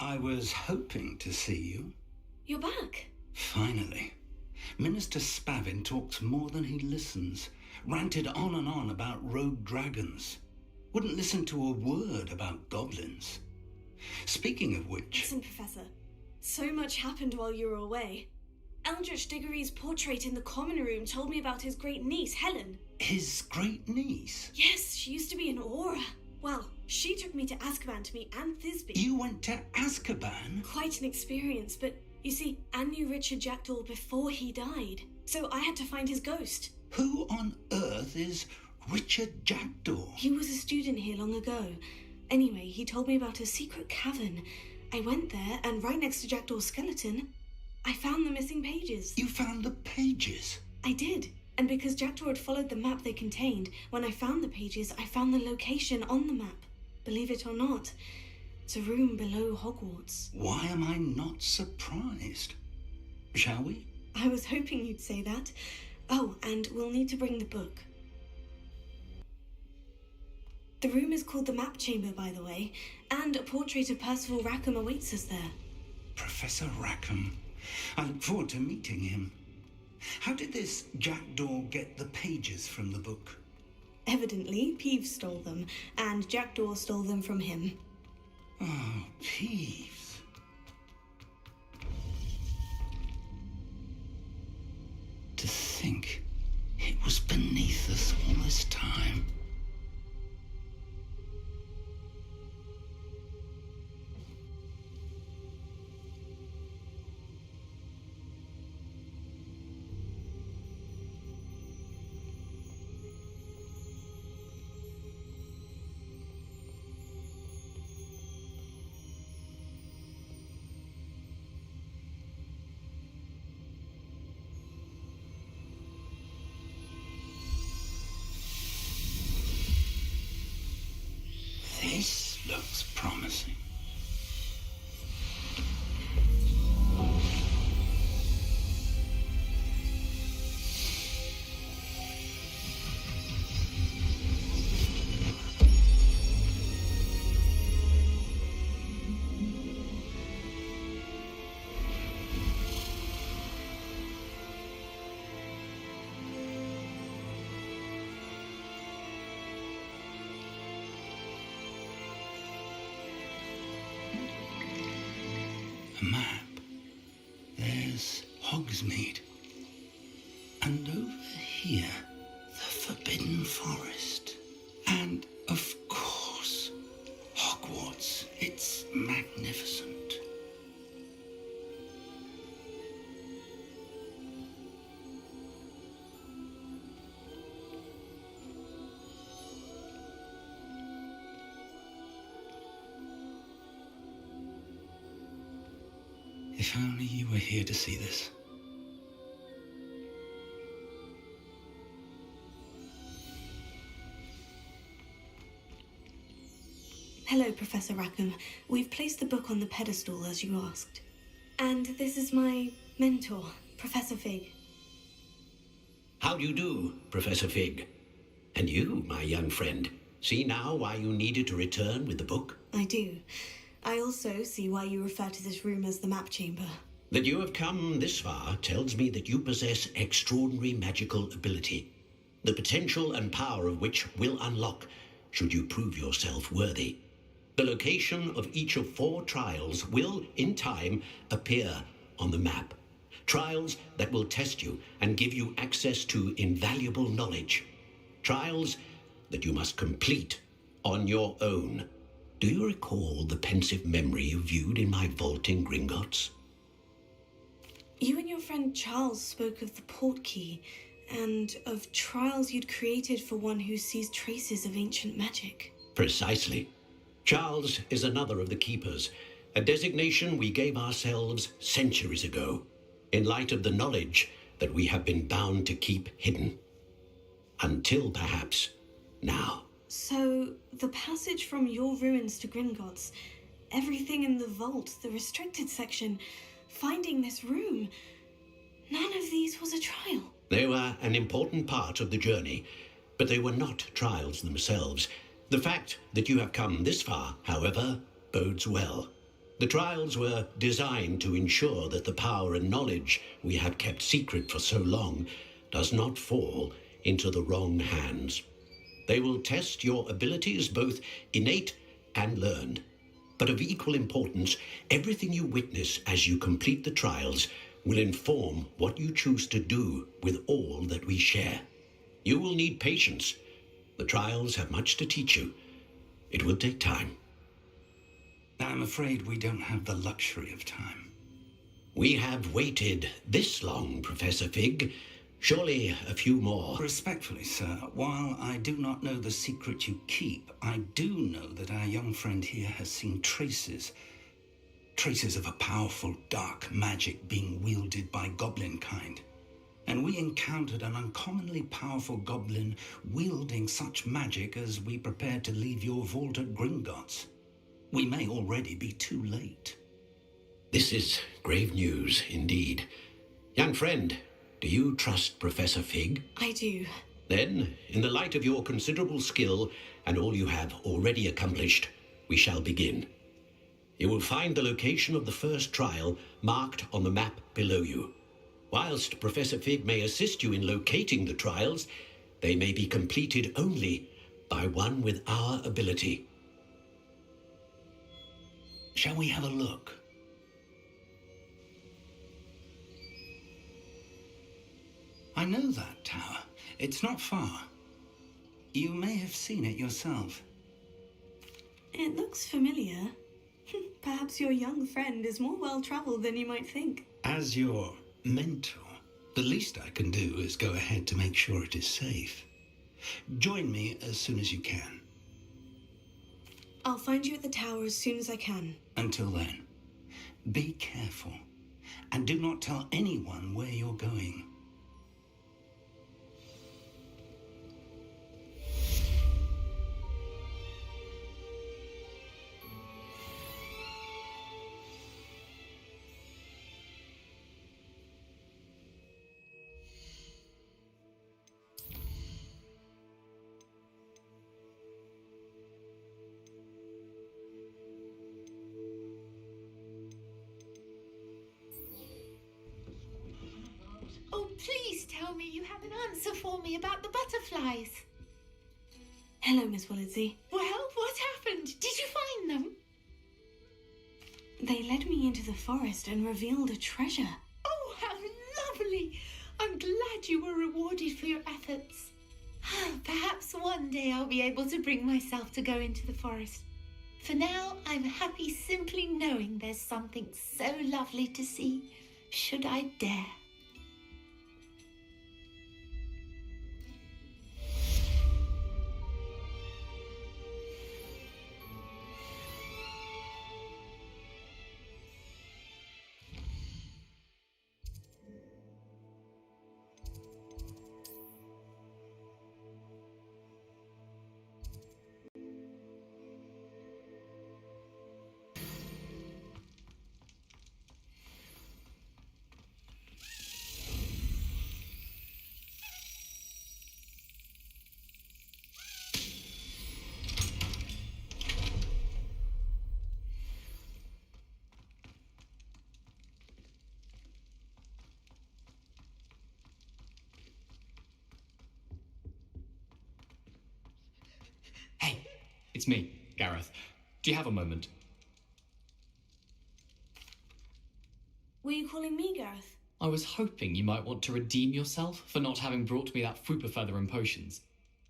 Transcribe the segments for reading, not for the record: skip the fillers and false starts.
I was hoping to see you. You're back. Finally. Minister Spavin talks more than he listens. Ranted on and on about rogue dragons. Wouldn't listen to a word about goblins. Speaking of which... Listen, Professor. So much happened while you were away. Eldritch Diggory's portrait in the common room told me about his great niece, Helen. His great niece? Yes, she used to be an Auror. Well, she took me to Azkaban to meet Anne Thisbe. You went to Azkaban? Quite an experience, but you see, Anne knew Richard Jackdaw before he died, so I had to find his ghost. Who on earth is Richard Jackdaw? He was a student here long ago. Anyway, he told me about a secret cavern. I went there, and right next to Jackdaw's skeleton, I found the missing pages. You found the pages? I did. And because Jackdaw had followed the map they contained, when I found the pages, I found the location on the map. Believe it or not, it's a room below Hogwarts. Why am I not surprised? Shall we? I was hoping you'd say that. Oh, and we'll need to bring the book. The room is called the Map Chamber, by the way, and a portrait of Percival Rackham awaits us there. Professor Rackham. I look forward to meeting him. How did this Jackdaw get the pages from the book? Evidently, Peeves stole them, and Jackdaw stole them from him. Oh, Peeves. To think it was beneath us all this time. This looks promising. A map. There's Hogsmeade. And over here, the Forbidden Forest. And, of course, Hogwarts. It's magnificent. If only you were here to see this. Hello, Professor Rackham. We've placed the book on the pedestal as you asked. And this is my mentor, Professor Fig. How do you do, Professor Fig? And you, my young friend, see now why you needed to return with the book? I do. I also see why you refer to this room as the Map Chamber. That you have come this far tells me that you possess extraordinary magical ability, the potential and power of which will unlock should you prove yourself worthy. The location of each of 4 trials will, in time, appear on the map. Trials that will test you and give you access to invaluable knowledge. Trials that you must complete on your own. Do you recall the pensive memory you viewed in my vault in Gringotts? You and your friend Charles spoke of the portkey and of trials you'd created for one who sees traces of ancient magic. Precisely. Charles is another of the keepers, a designation we gave ourselves centuries ago, in light of the knowledge that we have been bound to keep hidden. Until perhaps now. So, the passage from your ruins to Gringotts, everything in the vault, the restricted section, finding this room, none of these was a trial. They were an important part of the journey, but they were not trials themselves. The fact that you have come this far, however, bodes well. The trials were designed to ensure that the power and knowledge we have kept secret for so long does not fall into the wrong hands. They will test your abilities, both innate and learned. But of equal importance, everything you witness as you complete the trials will inform what you choose to do with all that we share. You will need patience. The trials have much to teach you. It will take time. I'm afraid we don't have the luxury of time. We have waited this long, Professor Fig. Surely a few more. Respectfully, sir, while I do not know the secret you keep, I do know that our young friend here has seen traces of a powerful dark magic being wielded by goblin kind. And we encountered an uncommonly powerful goblin wielding such magic as we prepared to leave your vault at Gringotts. We may already be too late. This is grave news indeed. Young friend, do you trust Professor Fig? I do. Then, in the light of your considerable skill and all you have already accomplished, we shall begin. You will find the location of the first trial marked on the map below you. Whilst Professor Fig may assist you in locating the trials, they may be completed only by one with our ability. Shall we have a look? I know that tower. It's not far. You may have seen it yourself. It looks familiar. Perhaps your young friend is more well-traveled than you might think. As your mentor, the least I can do is go ahead to make sure it is safe. Join me as soon as you can. I'll find you at the tower as soon as I can. Until then, be careful and do not tell anyone where you're going. Oh, please tell me you have an answer for me about the butterflies. Hello, Miss Willardsey. Well, what happened? Did you find them? They led me into the forest and revealed a treasure. Oh, how lovely! I'm glad you were rewarded for your efforts. Perhaps one day I'll be able to bring myself to go into the forest. For now, I'm happy simply knowing there's something so lovely to see, should I dare. Hey, it's me, Gareth. Do you have a moment? Were you calling me, Gareth? I was hoping you might want to redeem yourself for not having brought me that fupa feather and potions.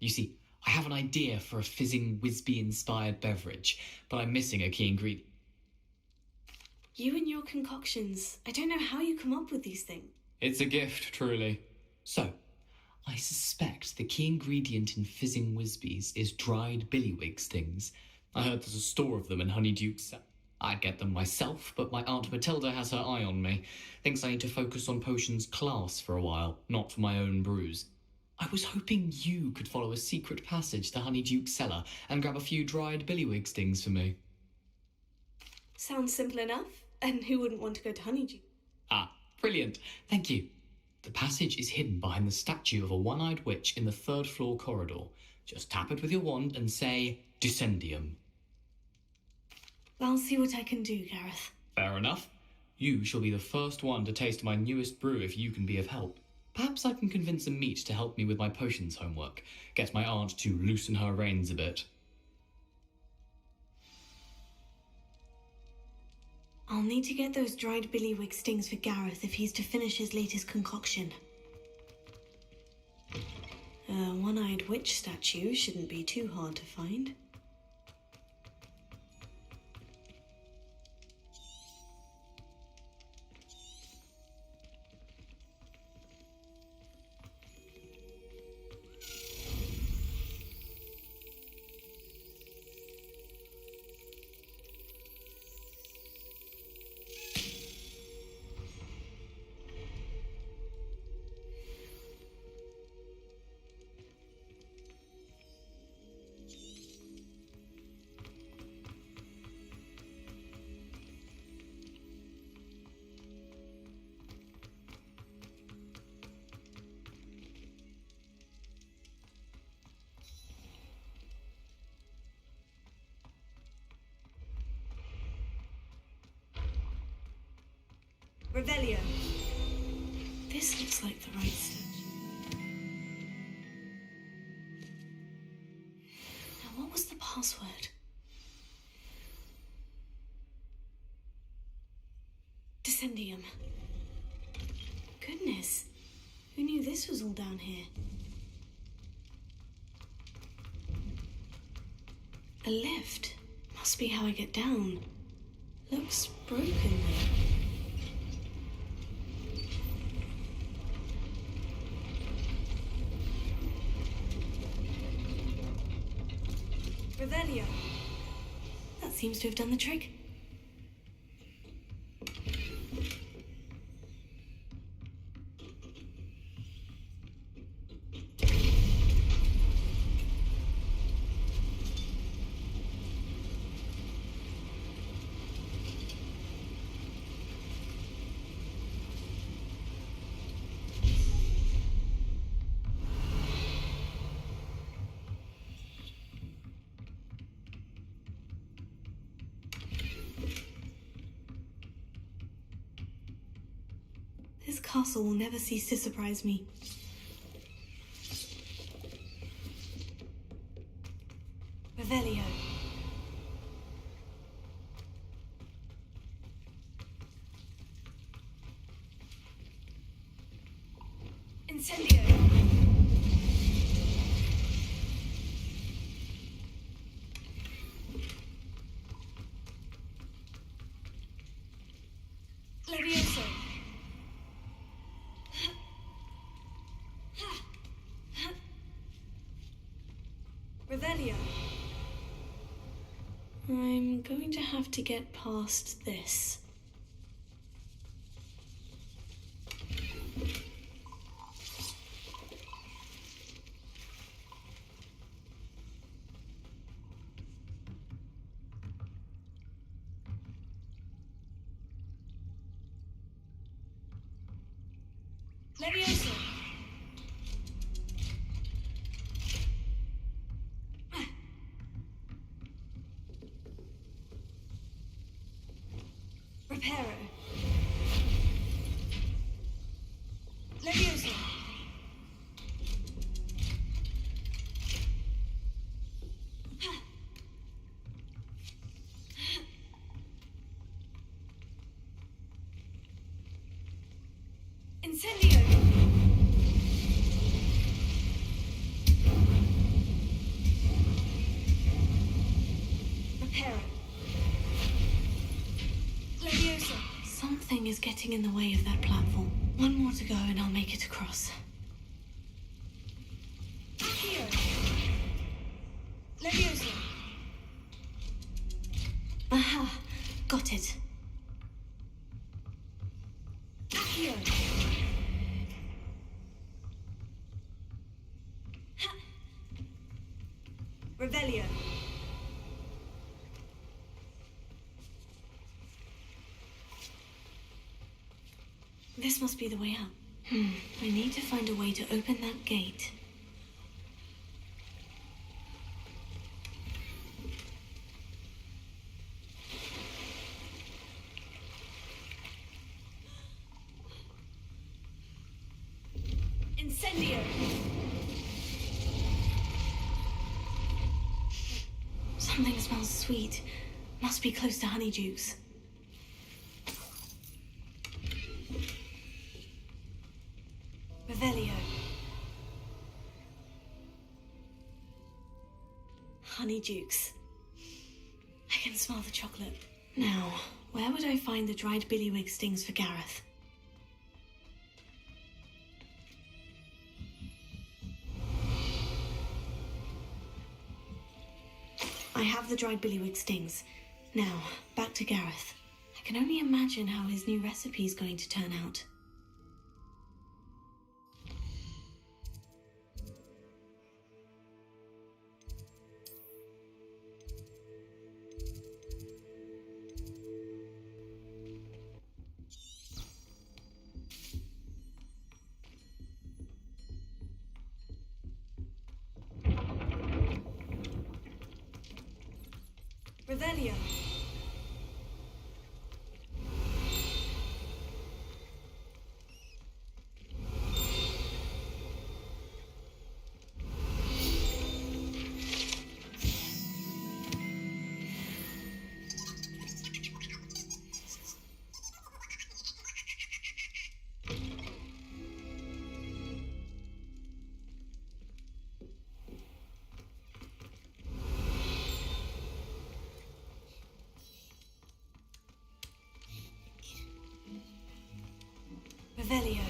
You see, I have an idea for a fizzing Whizbee-inspired beverage, but I'm missing a key ingredient. You and your concoctions. I don't know how you come up with these things. It's a gift, truly. So, I suspect the key ingredient in fizzing Whizbees is dried billywig stings. I heard there's a store of them in Honeydukes. I'd get them myself, but my Aunt Matilda has her eye on me. Thinks I need to focus on potions class for a while, not for my own brews. I was hoping you could follow a secret passage to Honeydukes' cellar and grab a few dried billywig stings for me. Sounds simple enough. And who wouldn't want to go to Honeydew? Ah, brilliant. Thank you. The passage is hidden behind the statue of a one-eyed witch in the third-floor corridor. Just tap it with your wand and say, Descendium. I'll see what I can do, Gareth. Fair enough. You shall be the first one to taste my newest brew if you can be of help. Perhaps I can convince a meat to help me with my potions homework. Get my aunt to loosen her reins a bit. I'll need to get those dried billywig stings for Gareth if he's to finish his latest concoction. A one-eyed witch statue shouldn't be too hard to find. Revelio. This looks like the right statue. Now, what was the password? Descendium. Goodness. Who knew this was all down here? A lift. Must be how I get down. Looks broken though. Revelio. That seems to have done the trick. This castle will never cease to surprise me. Revelio. Incendio. Levioso. Revelio. I'm going to have to get past this. Levioso. Reparo. Levioso. Incendio. Reparo. Leviosa. Something is getting in the way of that platform. One more to go and I'll make it across. Accio. Leviosa. Aha! Got it. Accio. Ha. Revelio. This must be the way out. I need to find a way to open that gate. Incendio! Something smells sweet. Must be close to Honeydukes. Revelio. Honeydukes. I can smell the chocolate. Now, where would I find the dried billywig stings for Gareth? I have the dried billywig stings. Now, back to Gareth. I can only imagine how his new recipe is going to turn out. Revelio. Revelio.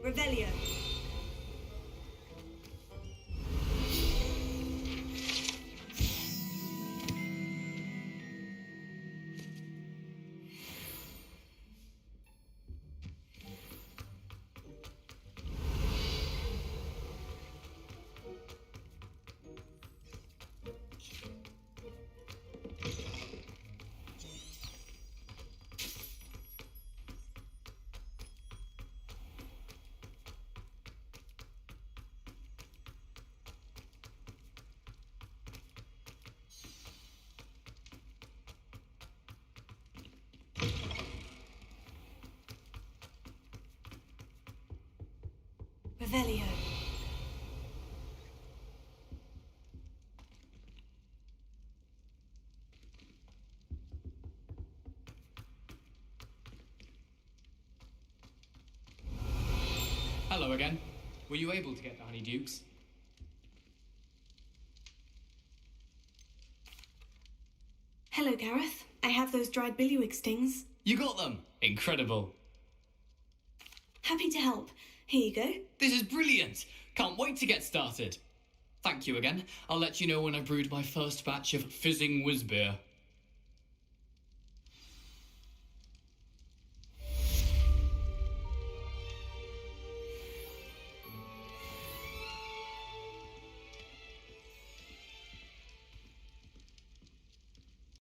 Revelio. Revelio. Hello again. Were you able to get the Honeydukes? Hello, Gareth. I have those dried billywig stings. You got them! Incredible. Happy to help. Here you go. This is brilliant! Can't wait to get started. Thank you again. I'll let you know when I've brewed my first batch of fizzing whiz beer.